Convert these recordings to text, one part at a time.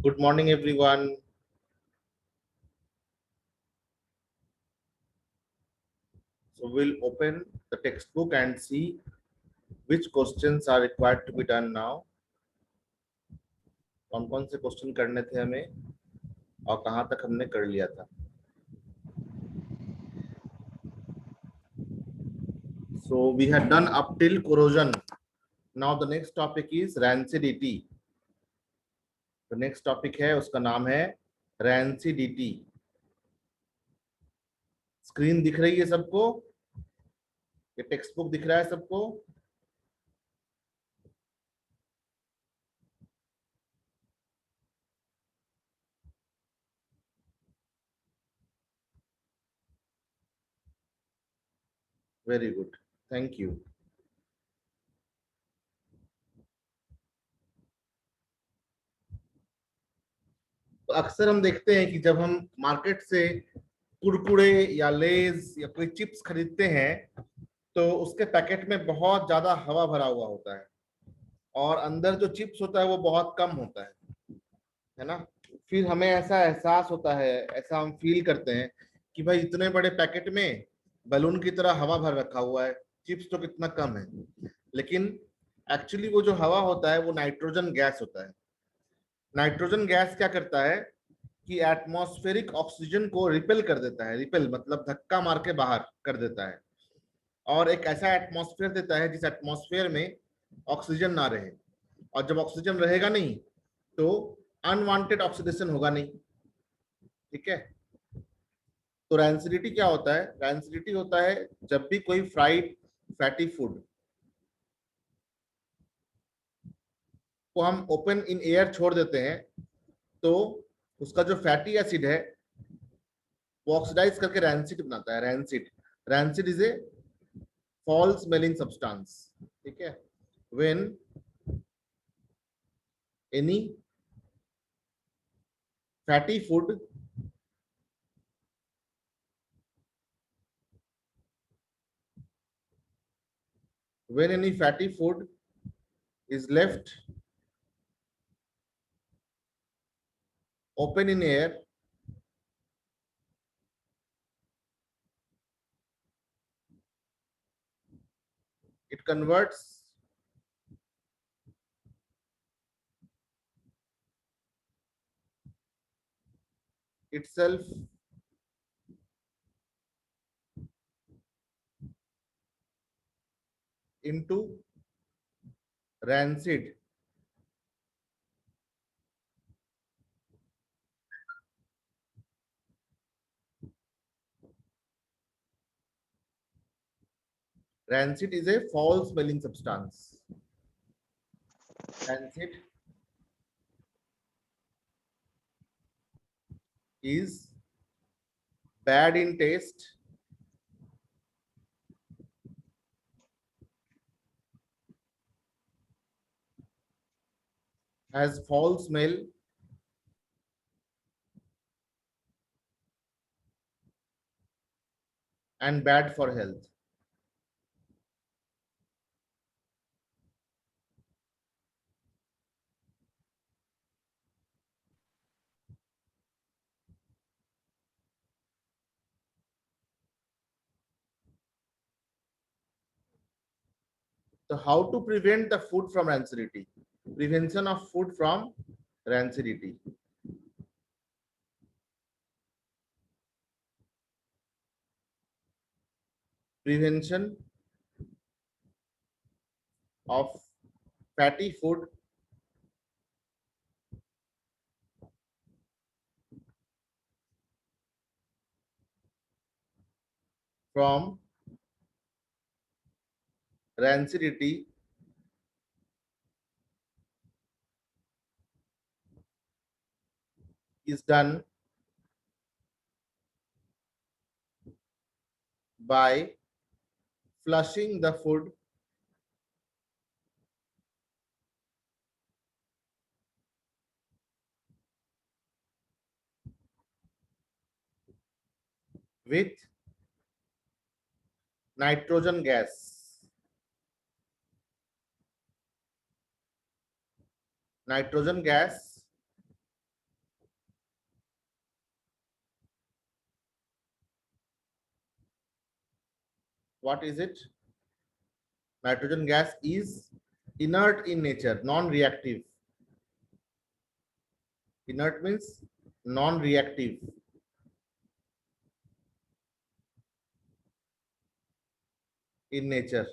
Good morning, everyone. So we'll open the textbook and see which questions are required to be done now. कौन-कौन से question करने थे हमें और कहां तक हमने कर लिया था. So we had done up till corrosion. Now the next topic is rancidity. The next topic है उसका नाम है rancidity. स्क्रीन दिख रही है सबको? ये टेक्स्ट बुक दिख रहा है सबको? Very good. Thank you. तो अक्सर हम देखते हैं कि जब हम मार्केट से कुरकुरे या लेज या कोई चिप्स खरीदते हैं तो उसके पैकेट में बहुत ज्यादा हवा भरा हुआ होता है और अंदर जो चिप्स होता है वो बहुत कम होता है ना. फिर हमें ऐसा एहसास होता है, ऐसा हम फील करते हैं कि भाई इतने बड़े पैकेट में बलून की तरह हवा भर रखा हुआ है, चिप्स तो कितना कम है. लेकिन एक्चुअली वो जो हवा होता है वो नाइट्रोजन गैस होता है. नाइट्रोजन गैस क्या करता है कि एटमॉस्फेरिक ऑक्सीजन को रिपेल कर देता है. रिपेल मतलब धक्का मार के बाहर कर देता है और एक ऐसा एटमॉस्फेयर देता है जिस एटमॉस्फेयर में ऑक्सीजन ना रहे. और जब ऑक्सीजन रहेगा नहीं तो अनवांटेड ऑक्सीडेशन होगा नहीं. ठीक है. तो रैंसिडिटी क्या होता है? रैंसिडिटी होता है जब भी कोई फ्राइड फैटी फूड को हम ओपन इन एयर छोड़ देते हैं तो उसका जो फैटी एसिड है वो ऑक्सीडाइज करके रैंसिड बनाता है. Rancid rancid is a fall smelling substance. ठीक है. When any fatty food when any fatty food is left open in air, it converts itself into rancid. Rancid is a foul smelling substance. Rancid is bad in taste, has foul smell, and bad for health. So how to prevent the food from rancidity? Prevention of food from rancidity. Prevention of fatty food from rancidity is done by flushing the food with nitrogen gas. Nitrogen gas What is it? Nitrogen gas is inert in nature, non-reactive. Inert means non-reactive. In nature.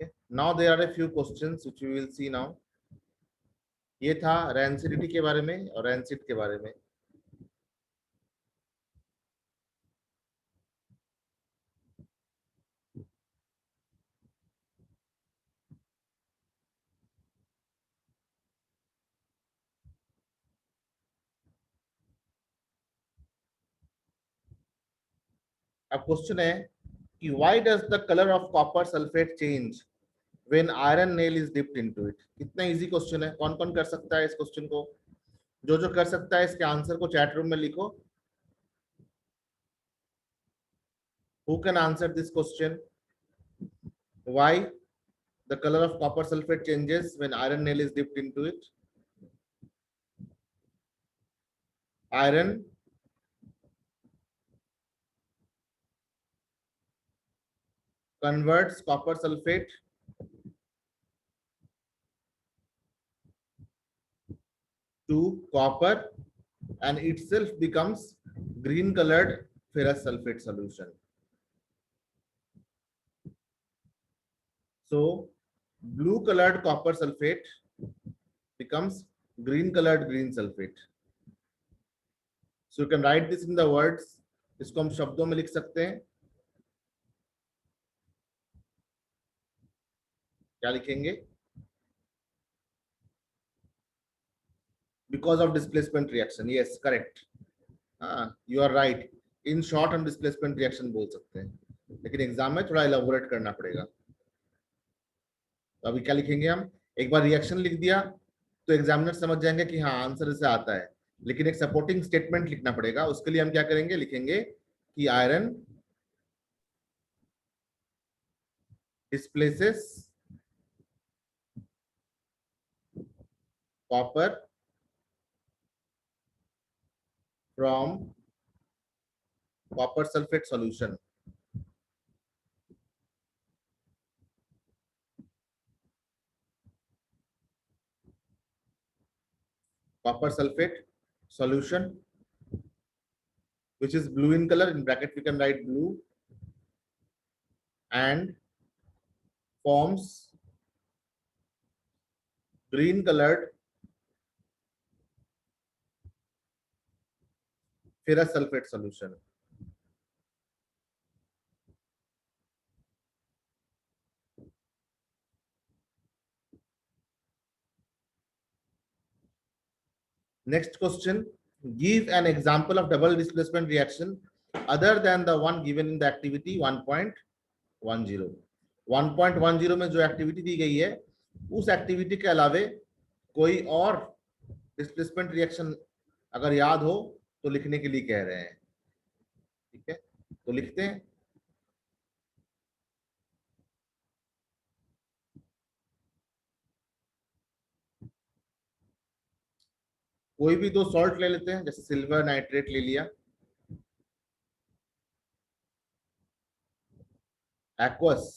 Okay. Now there are a few questions which we will see now. ये था rancidity के बारे में और rancid के बारे में. अब क्वेश्चन है कि why does the color of copper sulfate change when iron nail is dipped into it? कितना इजी क्वेश्चन है. कौन कौन कर सकता है इस क्वेश्चन को? जो जो कर सकता है इसके आंसर को चैट रूम में लिखो. Who can answer this question? Why the color of copper sulfate changes when iron nail is dipped into it? Iron converts copper sulfate to copper and itself becomes green colored ferrous sulfate solution. So blue colored copper sulfate becomes green colored green sulfate. So you can write this in the words. इसको हम शब्दों में लिख सकते हैं. क्या लिखेंगे? Because of displacement reaction. Yes, correct. You are right. In short हम displacement reaction बोल सकते हैं, लेकिन एग्जाम में थोड़ा elaborate करना पड़ेगा. तो अभी क्या लिखेंगे हम? एक बार रिएक्शन लिख दिया तो एग्जामिनर समझ जाएंगे कि हाँ आंसर इसे आता है, लेकिन एक सपोर्टिंग स्टेटमेंट लिखना पड़ेगा. उसके लिए हम क्या करेंगे? लिखेंगे कि iron displaces copper from copper sulfate solution. Copper sulfate solution, which is blue in color. In bracket we can write blue, and forms green colored ferrous sulfate solution. Next question, give an example of double displacement reaction other than the one given in the activity 1.10. 1.10 में जो activity दी गई है उस activity के अलावे कोई और displacement reaction अगर याद हो तो लिखने के लिए कह रहे हैं. ठीक है, तो लिखते हैं. कोई भी दो सॉल्ट ले लेते हैं, जैसे सिल्वर नाइट्रेट ले लिया, एक्वस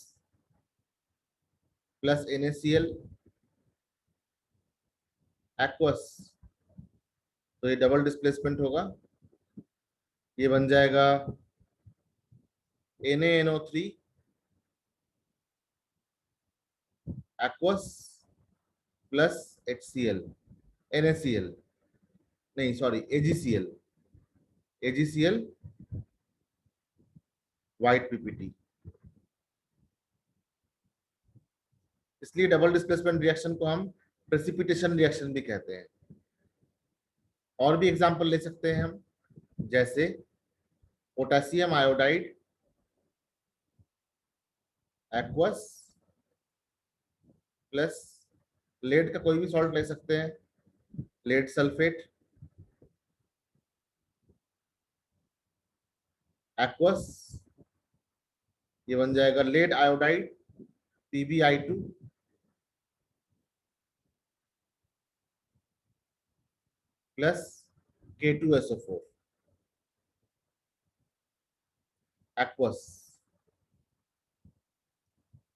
प्लस NaCl, एक्वस, तो ये डबल डिस्प्लेसमेंट होगा. ये बन जाएगा NaNO3 aqueous plus HCl, NaCl नहीं sorry AgCl, AgCl white PPT. इसलिए डबल डिस्प्लेसमेंट रिएक्शन को हम प्रेसिपिटेशन रिएक्शन भी कहते हैं. और भी एग्जांपल ले सकते हैं हम, जैसे potassium iodide aqueous plus lead का कोई भी सॉल्ट ले सकते हैं, लेड सल्फेट एक्वस, ये बन जाएगा lead iodide PbI2 plus K2SO4, aqueous,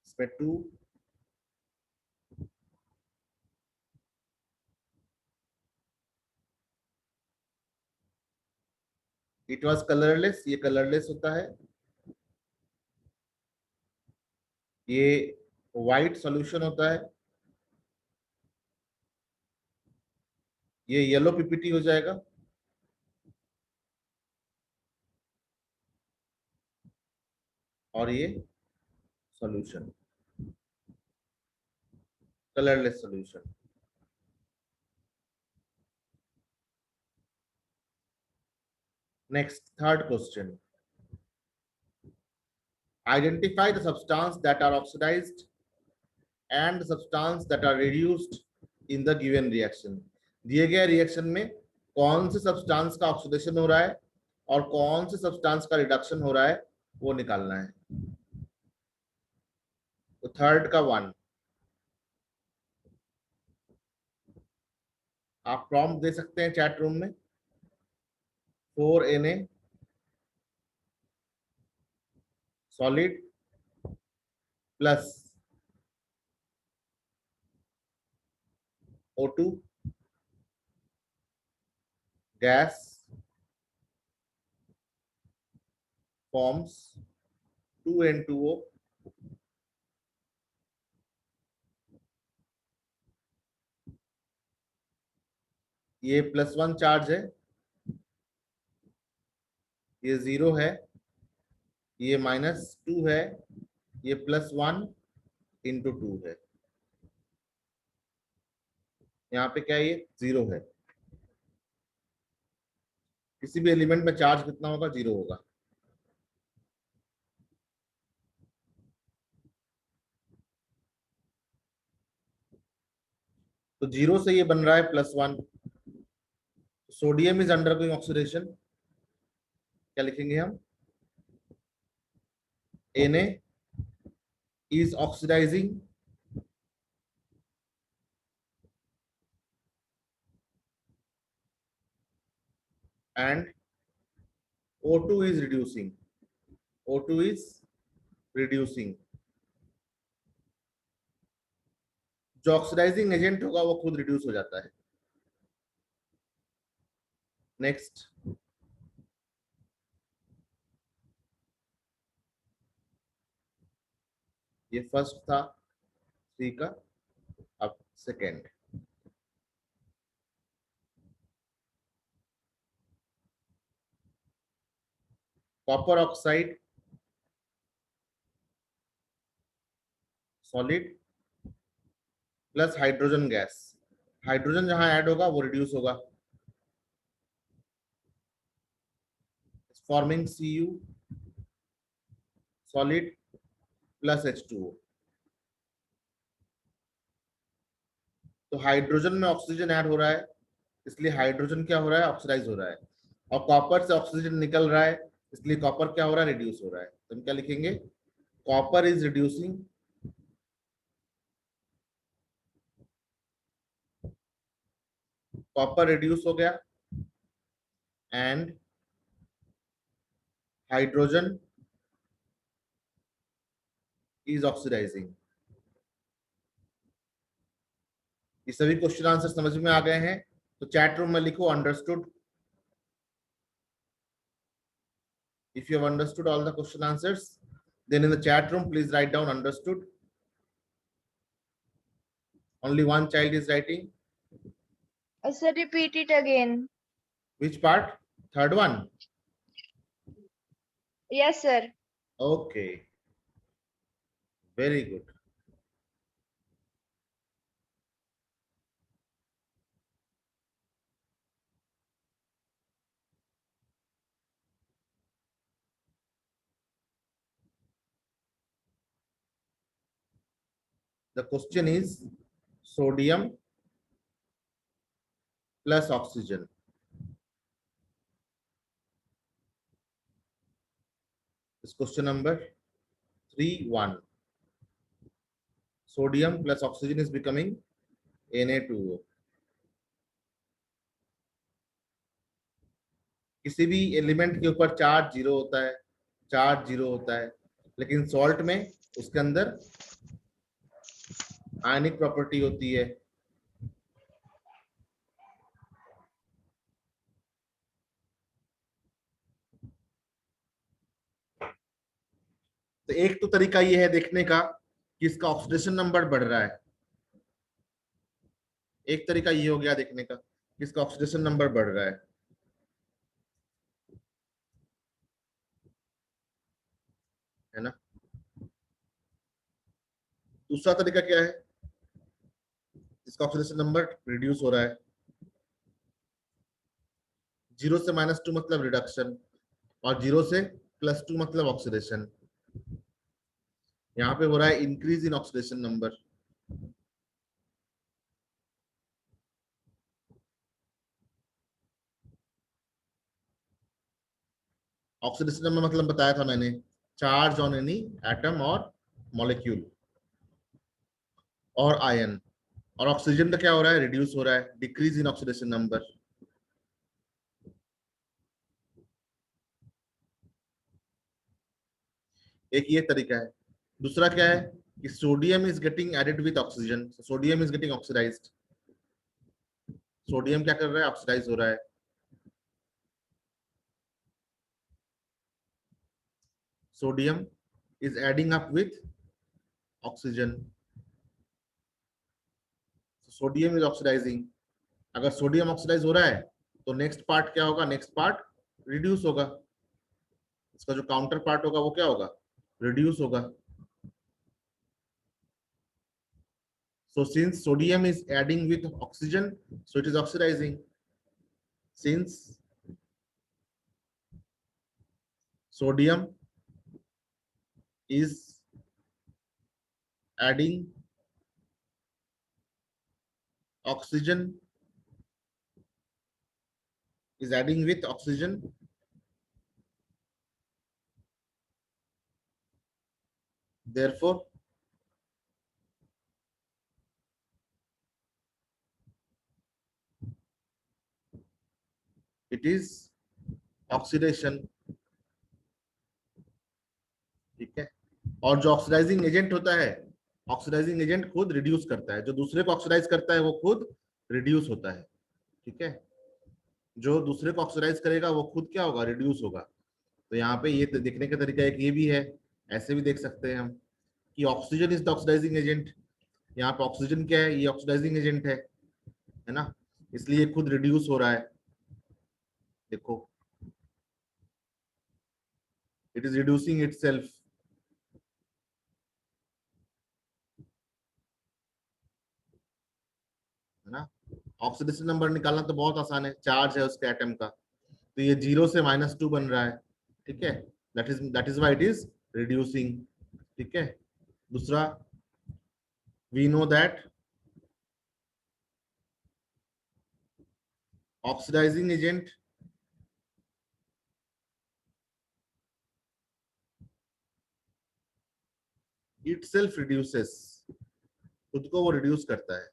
इसमें 2, इट वाज कलरलेस, ये कलरलेस होता है, ये व्हाइट सॉल्यूशन होता है, ये येलो पीपीटी हो जाएगा, और ये solution, colourless solution. Next, third question, identify the substance that are oxidised and substance that are reduced in the given reaction. दिए गए रिएक्शन में कौन से सब्सटेंस का ऑक्सीडेशन हो रहा है और कौन से सब्सटेंस का रिडक्शन हो रहा है, वो निकालना है। तो थर्ड का 1, आप प्रॉम्प्ट दे सकते हैं चैट रूम में, 4Na solid plus O2 gas forms 2N2O, ये +1 चार्ज है, ये 0 है, ये -2 है, ये +1 × 2 है, यहाँ पे क्या है, ये 0 है। किसी भी एलिमेंट में चार्ज कितना होगा, 0 होगा। तो 0 से ये बन रहा है +1, sodium is under going oxidation, क्या लिखेंगे हम, Na is oxidizing and O2 is reducing, O2 is reducing। जो ऑक्सीडाइजिंग एजेंट होगा वो खुद रिड्यूस हो जाता है। नेक्स्ट, ये फर्स्ट था 3 का, अब second, copper oxide solid plus hydrogen gas, hydrogen जहां ऐड होगा वो रिड्यूस होगा, forming Cu solid plus H2O। तो हाइड्रोजन में ऑक्सीजन ऐड हो रहा है, इसलिए हाइड्रोजन क्या हो रहा है, ऑक्सीडाइज हो रहा है, और कॉपर से ऑक्सीजन निकल रहा है, इसलिए कॉपर क्या हो रहा है, रिड्यूस हो रहा है। तो हम क्या लिखेंगे, copper is reducing, copper reduce हो गया, एंड हाइड्रोजन इज ऑक्सीडाइजिंग। ये सभी क्वेश्चन आंसर समझ में आ गए हैं, तो चैट रूम में लिखो understood. If you have understood all the question answers, then in the chat room please write down understood. Only one child is writing. Sir, repeat it again. Which part? Third one? Yes, sir. Okay, very good. The question is sodium plus oxygen. This question number 3-1. Sodium plus oxygen is becoming Na2O. किसी भी element के ऊपर charge zero होता है, charge zero होता है, लेकिन salt में उसके अंदर आयनिक प्रॉपर्टी होती है। तो एक तो तरीका ये है देखने का कि इसका ऑक्सीडेशन नंबर बढ़ रहा है, एक तरीका ये हो गया देखने का कि इसका ऑक्सीडेशन नंबर बढ़ रहा है ना। दूसरा तरीका क्या है, इसका ऑक्सीडेशन नंबर रिड्यूस हो रहा है। 0 से -2 मतलब रिडक्शन, और 0 से +2 मतलब ऑक्सीडेशन। यहाँ पे हो रहा है increase in oxidation number. Oxidation number मतलब बताया था मैंने, चार्ज ऑन एनी एटम और मॉलिक्यूल और आयन। और ऑक्सीजन का क्या हो रहा है, रिड्यूस हो रहा है, डिक्रीज इन ऑक्सीडेशन नंबर। एक ये तरीका है। दूसरा क्या है कि sodium is getting added with oxygen, sodium is getting oxidised. Sodium क्या कर रहा है, ऑक्सीडाइज हो रहा है। Sodium is adding up with oxygen, sodium is oxidising. अगर सोडियम ऑक्सीडाइज हो रहा है तो नेक्स्ट पार्ट क्या होगा, नेक्स्ट पार्ट रिड्यूस होगा, इसका जो काउंटर पार्ट होगा वो क्या होगा, रिड्यूस होगा। So since sodium is adding with oxygen, so it is oxidizing. Since sodium is adding oxygen, is adding with oxygen, therefore it is oxidation। ठीक है। और जो ऑक्सीडाइजिंग एजेंट होता है, ऑक्सीडाइजिंग एजेंट खुद रिड्यूस करता है, जो दूसरे को ऑक्सीडाइज करता है वो खुद रिड्यूस होता है। ठीक है, जो दूसरे को ऑक्सीडाइज करेगा वो खुद क्या होगा, रिड्यूस होगा। तो यहाँ पे ये देखने का तरीका एक ये भी है, ऐसे भी देख सकते हैं हम कि oxygen is the oxidising agent. यहाँ पे ऑक्सीजन क्या है, ये ऑक्सीडाइजिंग एजेंट है ना, इसलिए खुद रिड्यूस हो रहा है। देखो, इट इज रिड्यूसिंग इटसेल्फ, है ना। ऑक्सीडेशन नंबर निकालना तो बहुत आसान है, चार्ज है उसके एटम का, तो ये 0 से -2 बन रहा है। ठीक है, that is why it is reducing. ठीक है। दूसरा, we know that oxidising agent itself reduces, खुद को वो रिड्यूस करता है।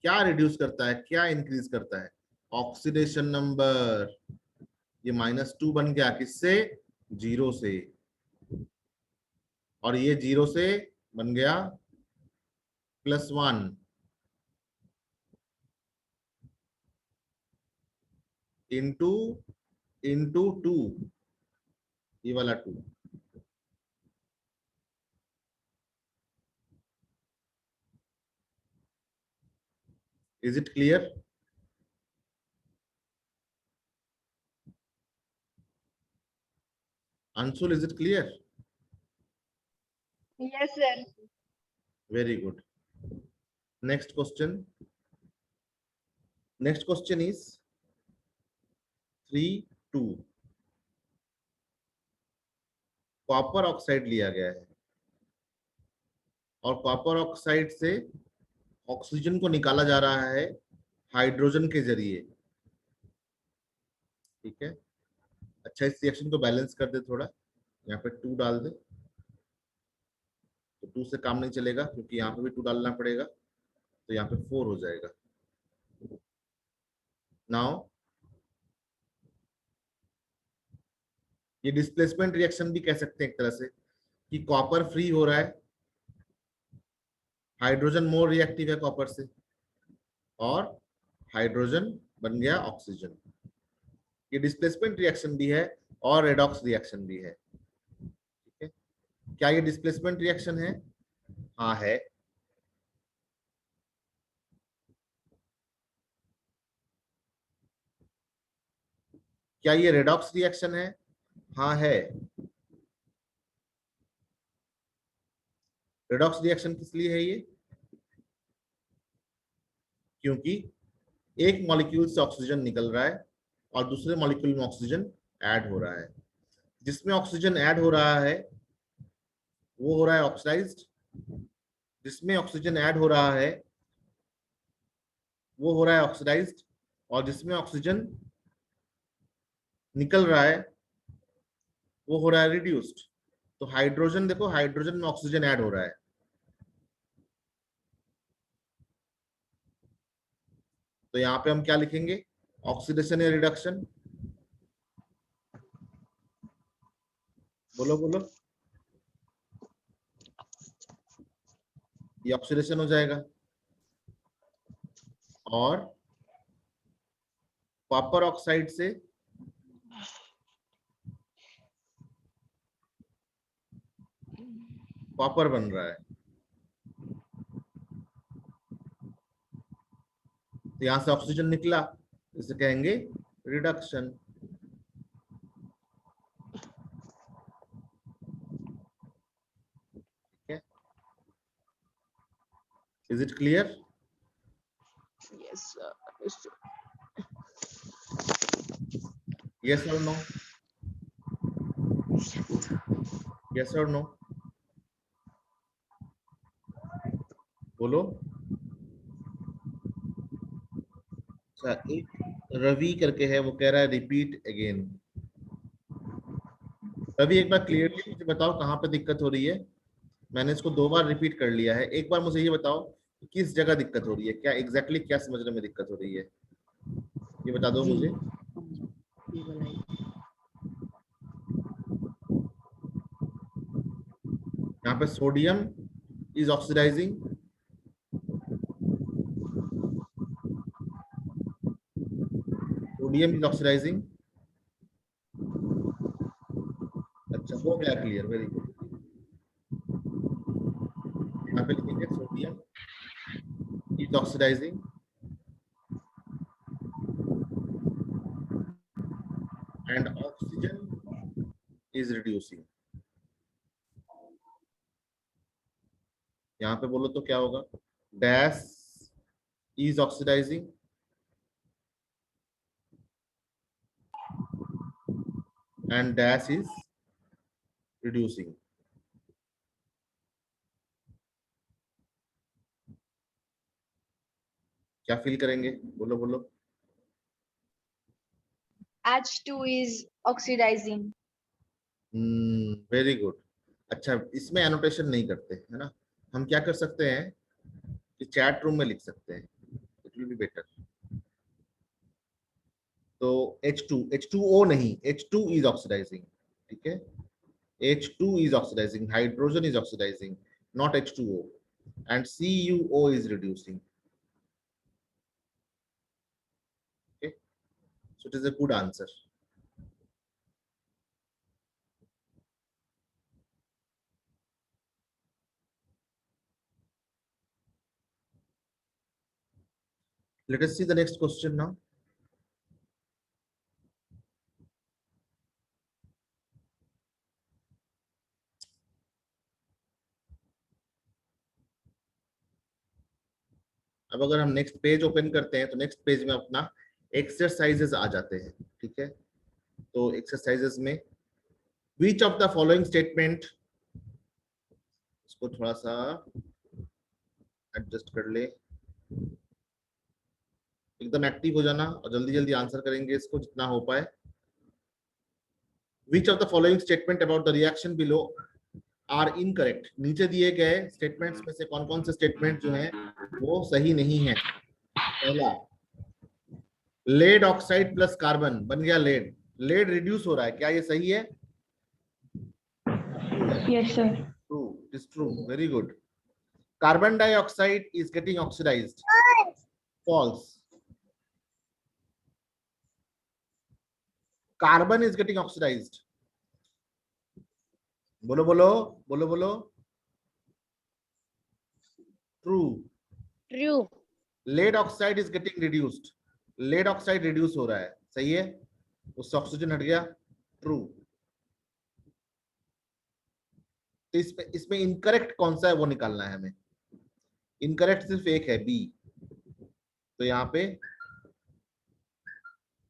क्या रिड्यूस करता है, क्या इंक्रीज करता है, ऑक्सीडेशन नंबर। ये -2 बन गया किससे, 0 से, और ये 0 से बन गया +1 इंटू इंटू 2, ये वाला 2। Is it clear, Anshul, is it clear? Yes, sir. Very good. Next question, next question is 3.2। Copper oxide लिया गया है और कॉपर ऑक्साइड से ऑक्सीजन को निकाला जा रहा है हाइड्रोजन के जरिए। ठीक है। अच्छा, इस रिएक्शन को बैलेंस कर दे थोड़ा, यहाँ पे 2 डाल दे, तो 2 से काम नहीं चलेगा क्योंकि यहाँ पे भी 2 डालना पड़ेगा, तो यहाँ पे 4 हो जाएगा। नाउ ये डिस्प्लेसमेंट रिएक्शन भी कह सकते हैं एक तरह से, कि कॉपर फ्री हो रहा है, हाइड्रोजन मोर रिएक्टिव है कॉपर से, और हाइड्रोजन बन गया ऑक्सीजन। ये डिस्प्लेसमेंट रिएक्शन भी है और रेडॉक्स रिएक्शन भी है। ठीक है, क्या ये डिस्प्लेसमेंट रिएक्शन है? हाँ है। क्या ये रेडॉक्स रिएक्शन है? हाँ है। रेडॉक्स रिएक्शन किस लिए है ये? क्योंकि एक मॉलिक्यूल से ऑक्सीजन निकल रहा है और दूसरे मॉलिक्यूल में ऑक्सीजन ऐड हो रहा है। जिसमें ऑक्सीजन ऐड हो रहा है वो हो रहा है ऑक्सीडाइज्ड, जिसमें ऑक्सीजन ऐड हो रहा है वो हो रहा है ऑक्सीडाइज्ड, और जिसमें ऑक्सीजन निकल रहा है वो हो रहा है रिड्यूस्ड। तो हाइड्रोजन देखो, हाइड्रोजन में ऑक्सीजन ऐड हो रहा है, तो यहाँ पे हम क्या लिखेंगे? ऑक्सीडेशन या रिडक्शन? बोलो बोलो। ये ऑक्सीडेशन हो जाएगा, और कॉपर ऑक्साइड से कॉपर बन रहा है, तो यहां से ऑक्सीजन निकला, इसे कहेंगे reduction. Is it clear? Yes, sir. Yes और नो? यस और नो? बोलो। अच्छा, एक रवि करके है, वो कह रहा है रिपीट अगेन। रवि, एक बार क्लियरली मुझे बताओ कहाँ पे दिक्कत हो रही है। मैंने इसको 2 बार रिपीट कर लिया है, एक बार मुझे ये बताओ कि किस जगह दिक्कत हो रही है, क्या एग्जैक्टली क्या समझने में दिक्कत हो रही है, ये बता दो मुझे। यहाँ पे sodium is oxidising, sodium is oxidising. अच्छा, हो गया क्लियर, वेरी गुड। यहाँ पे लिखेंगे sodium is oxidising and oxygen is reducing. यहाँ पे बोलो तो क्या होगा? Dash is oxidising and dash is reducing. क्या फील करेंगे? बोलो बोलो। H2 is oxidizing. Very good. अच्छा, इसमें एनोटेशन नहीं करते है ना, हम क्या कर सकते हैं कि चैट रूम में लिख सकते हैं, इट विल बी बेटर। तो H2O नहीं, H2 इज ऑक्सीडाइजिंग। ठीक है, H2 is oxidizing, hydrogen is oxidizing, not H2O, and CuO is reducing. Okay, so it is a good answer. Let us see the next question now. अब अगर हम next page open करते हैं तो next page में अपना exercises आ जाते हैं। ठीक है, तो एक्सरसाइजेस में which of the following statement, इसको थोड़ा सा एडजस्ट कर ले, एकदम एक्टिव हो जाना और जल्दी जल्दी आंसर करेंगे इसको जितना हो पाए। which of the following statement about the reaction below are incorrect. नीचे दिए गए स्टेटमेंट्स में से कौन कौन से स्टेटमेंट जो हैं वो सही नहीं है। पहला, लेड ऑक्साइड प्लस कार्बन बन गया लेड, लेड रिड्यूस हो रहा है, क्या ये सही है? Yes, sir. True. It is true. Very good. Carbon dioxide is getting oxidized. False. Carbon is getting oxidized. बोलो बोलो बोलो बोलो. True. True. Lead oxide is getting reduced. Lead oxide reduce हो रहा है. सही है. उससे ऑक्सीजन हट गया. True. तो इसमें इनकरेक्ट कौन सा है वो निकालना है हमें. इनकरेक्ट सिर्फ एक है, बी. तो यहाँ पे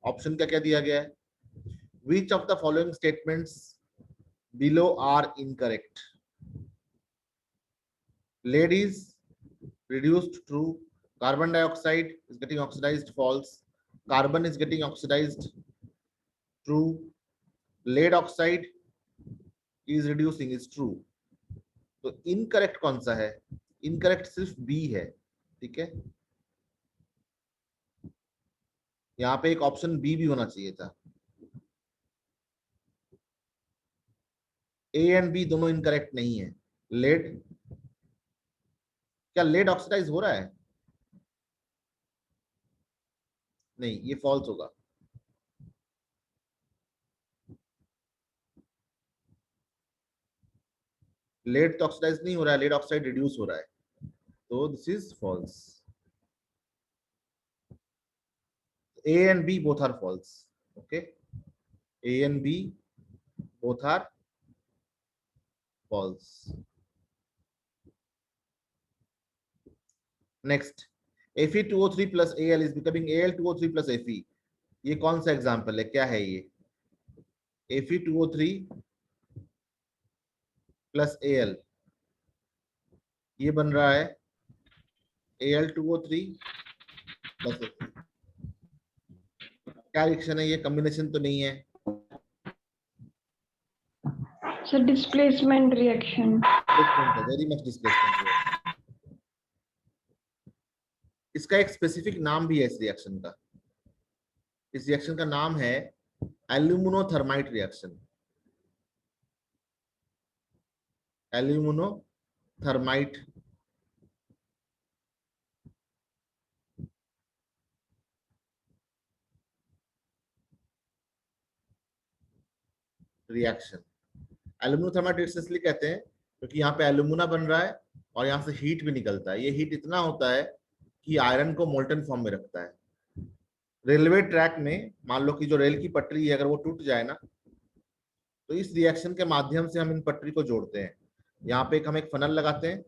ऑप्शन क्या क्या दिया गया है. Which of the following statements below are incorrect? Lead is reduced, true. Carbon dioxide is getting oxidized, false. Carbon is getting oxidized, true. Lead oxide is reducing, is true. तो incorrect कौन सा है. Incorrect सिर्फ B है. ठीक है. यहाँ पे एक ऑप्शन बी भी होना चाहिए था. ए एंड बी दोनों इनकरेक्ट नहीं है. लेड, क्या लेड ऑक्सीडाइज हो रहा है. नहीं, ये फॉल्स होगा. लेड तो ऑक्सीडाइज नहीं हो रहा है, लेड ऑक्साइड रिड्यूस हो रहा है. तो this is false. A and B both are false. Okay. A and B both are false. Next, Fe2O3 plus Al is becoming Al2O3 plus Fe. ये कौन सा एग्जाम्पल है, क्या है ये. Fe2O3 plus Al, ये बन रहा है Al2O3 plus Fe. क्या रिएक्शन है ये, कॉम्बिनेशन तो नहीं है. So displacement reaction. Very much displacement. इसका एक स्पेसिफिक नाम भी है इस रिएक्शन का. इस रिएक्शन का नाम है aluminothermite reaction. Aluminothermite reaction. Aluminothermite reaction इसलिए कहते हैं क्योंकि यहाँ पे एल्यूमिना बन रहा है और यहाँ से हीट भी निकलता है. ये हीट इतना होता है कि आयरन को मोल्टन फॉर्म में रखता है. रेलवे ट्रैक में मान लो कि जो रेल की पटरी है अगर वो टूट जाए ना, तो इस रिएक्शन के माध्यम से हम इन पटरी को जोड़ते हैं. यहाँ पे हम एक फनल लगाते हैं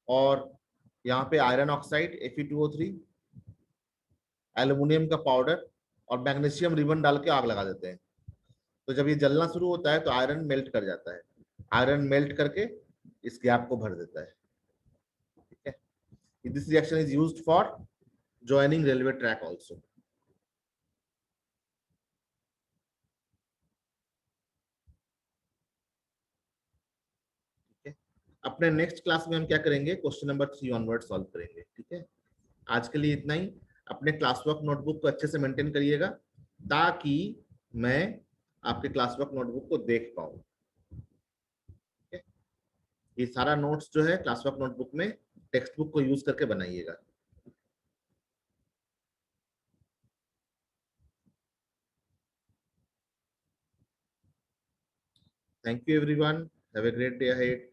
और यहाँ पे आयरन ऑक्साइड Fe2O3, एल्यूमिनियम का पाउडर और मैग्नीशियम रिबन डाल के आग लगा देते हैं. तो जब ये जलना शुरू होता है तो आयरन मेल्ट कर जाता है. आयरन मेल्ट करके इस गैप को भर देता है. ठीक है. This reaction is used for joining railway track also. ठीक है. अपने नेक्स्ट क्लास में हम क्या करेंगे, क्वेश्चन नंबर 3 ऑनवर्ड सॉल्व करेंगे. ठीक है. आज के लिए इतना ही. अपने क्लास वर्क नोटबुक को अच्छे से मेंटेन करिएगा ताकि मैं आपके क्लास वर्क नोटबुक को देख पाऊं. ये सारा नोट्स जो है क्लास वर्क नोटबुक में टेक्स्ट बुक को यूज करके बनाइएगा. Thank you everyone. Have a great day ahead.